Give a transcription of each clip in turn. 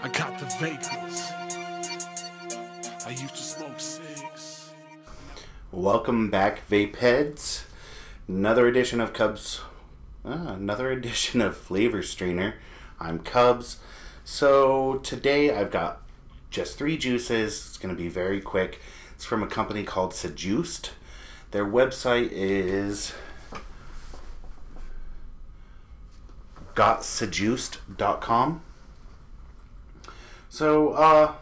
I got the vapors. I used to smoke cigs. Welcome back, vape heads. Another edition of another edition of Flavor Strainer. I'm Cubs. So today I've got just 3 juices. It's going to be very quick. It's from a company called Sejuiced. Their website is gotsejuiced.com. So I'm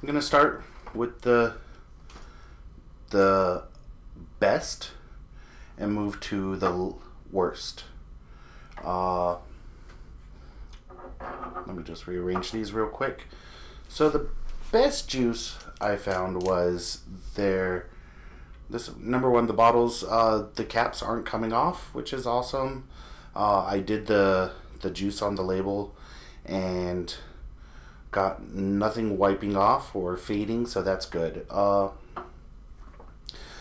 going to start with the best and move to the worst. Let me just rearrange these real quick. So the best juice I found was this number one, the bottles, the caps aren't coming off, which is awesome. I did the juice on the label and got nothing wiping off or fading, so that's good.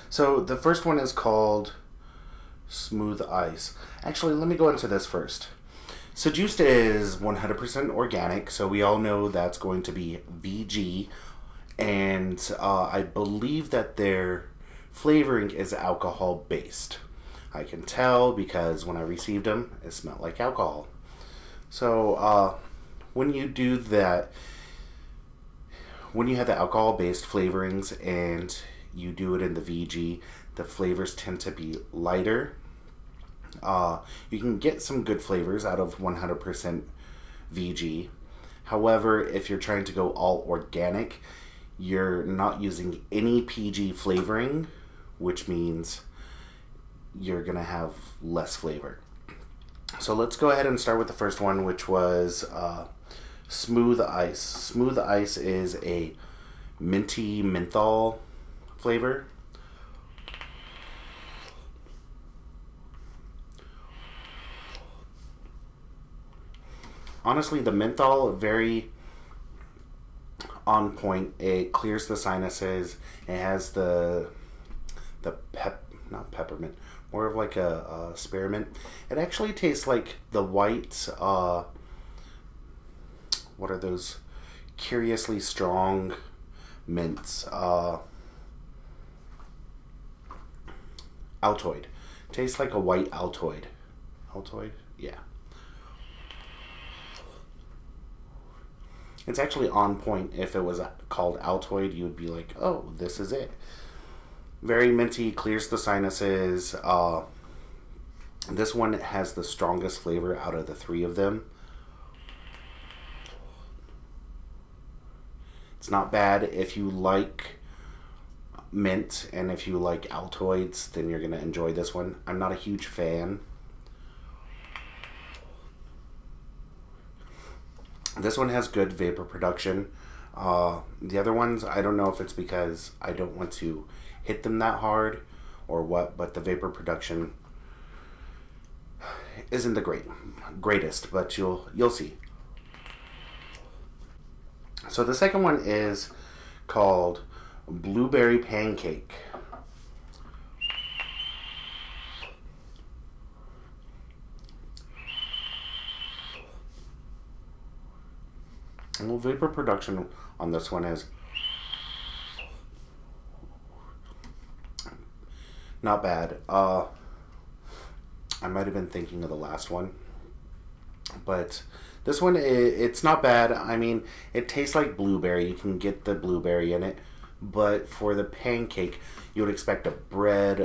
So the first one is called Smooth Ice. Actually, let me go into this first. Sejuiced is 100% organic, so we all know that's going to be VG, and I believe that their flavoring is alcohol based. I can tell because when I received them, it smelled like alcohol. So when you do that, when you have the alcohol based flavorings and you do it in the VG, the flavors tend to be lighter. You can get some good flavors out of 100% VG. However, if you're trying to go all organic, you're not using any PG flavoring, which means you're going to have less flavor. So let's go ahead and start with the first one, which was Smooth Ice. Smooth Ice is a minty menthol flavor. Honestly, the menthol, very on point. It clears the sinuses. It has not peppermint, more of like a spearmint. It actually tastes like the white, what are those curiously strong mints? Altoid. Tastes like a white Altoid. Altoid? Yeah. It's actually on point. If it was called Altoid, you would be like, oh, this is it. Very minty, clears the sinuses. This one has the strongest flavor out of the 3 of them. It's not bad. If you like mint and if you like Altoids, then you're going to enjoy this one. I'm not a huge fan. This one has good vapor production. The other ones, I don't know if it's because I don't want to hit them that hard or what, but the vapor production isn't the greatest, but you'll see. So the second one is called Blueberry Pancake. Well, vapor production on this one is not bad. I might have been thinking of the last one, but this one, it's not bad. I mean, it tastes like blueberry. You can get the blueberry in it, but for the pancake, you would expect a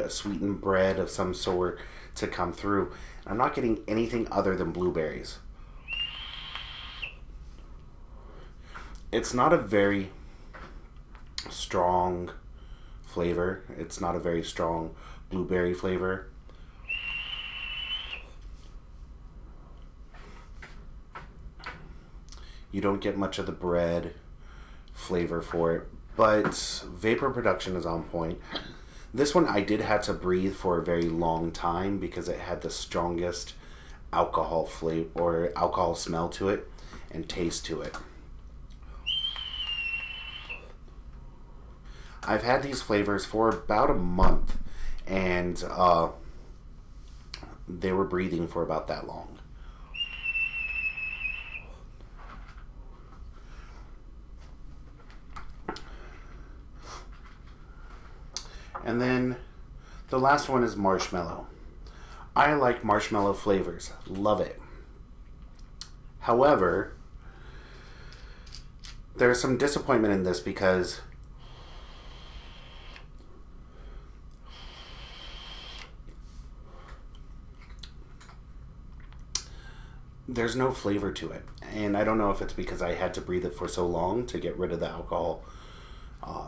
sweetened bread of some sort to come through. I'm not getting anything other than blueberries. It's not a very strong flavor. It's not a very strong blueberry flavor. You don't get much of the bread flavor for it, but vapor production is on point. This one I did have to breathe for a very long time because it had the strongest alcohol flavor or alcohol smell to it and taste to it. I've had these flavors for about a month, and they were breathing for about that long. And then the last one is Marshmallow. I like marshmallow flavors. Love it. However, there's some disappointment in this because there's no flavor to it. And I don't know if it's because I had to breathe it for so long to get rid of the alcohol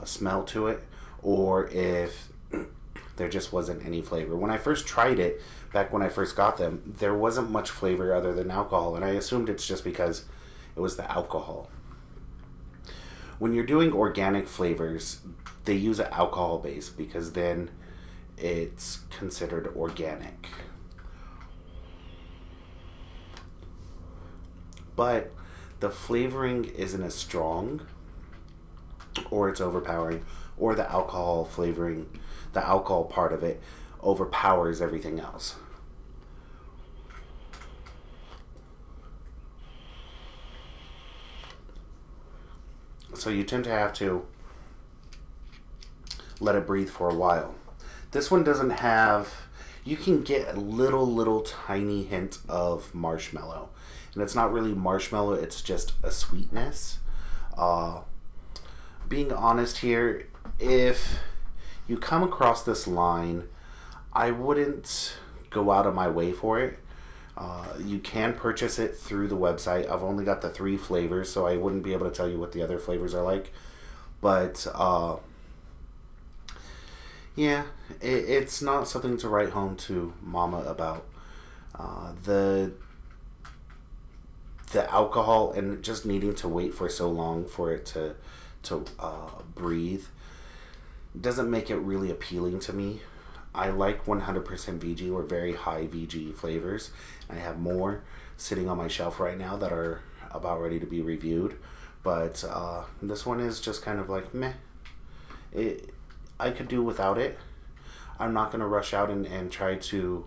smell to it, or if there just wasn't any flavor. When I first tried it, back when I first got them, there wasn't much flavor other than alcohol, and I assumed it's just because it was the alcohol. When you're doing organic flavors, they use an alcohol base because then it's considered organic. But the flavoring isn't as strong, or it's overpowering, or the alcohol flavoring, the alcohol part of it overpowers everything else. So you tend to have to let it breathe for a while. This one doesn't have, you can get a little tiny hint of marshmallow. And it's not really marshmallow, it's just a sweetness. Being honest here, if you come across this line, I wouldn't go out of my way for it. You can purchase it through the website. I've only got the 3 flavors, so I wouldn't be able to tell you what the other flavors are like. But, yeah, it's not something to write home to Mama about. The alcohol and just needing to wait for so long for it to breathe doesn't make it really appealing to me. I like 100% VG or very high VG flavors. I have more sitting on my shelf right now that are about ready to be reviewed. But this one is just kind of like meh. I could do without it. I'm not going to rush out and try to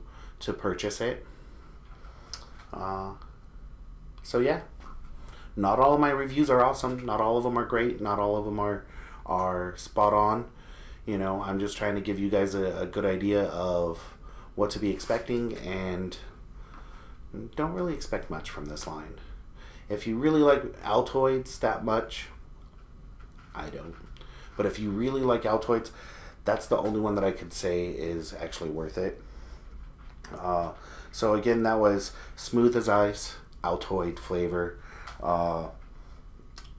purchase it. So yeah, not all of my reviews are awesome. Not all of them are great. Not all of them are spot on. You know, I'm just trying to give you guys a good idea of what to be expecting, and don't really expect much from this line. If you really like Altoids that much, I don't. But if you really like Altoids, that's the only one that I could say is actually worth it. So again, that was Smooth as Ice, Altoid flavor,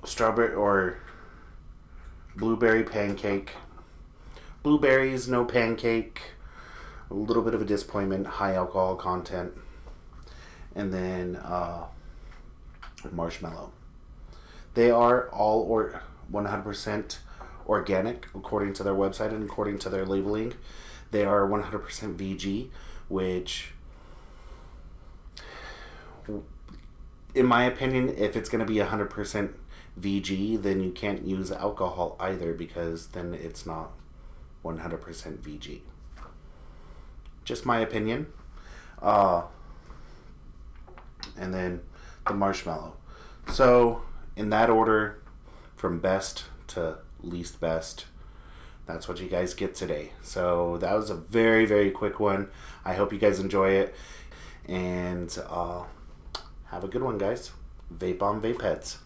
strawberry or blueberry pancake. Blueberries, no pancake. A little bit of a disappointment, high alcohol content. And then Marshmallow. They are all 100% organic according to their website and according to their labeling. They are 100% VG, which, in my opinion, if it's going to be 100% VG, then you can't use alcohol either, because then it's not 100% VG. Just my opinion. And then the Marshmallow. So, in that order, from best to least best, that's what you guys get today. So, that was a very, very quick one. I hope you guys enjoy it. And have a good one, guys. Vape on Vape Heads.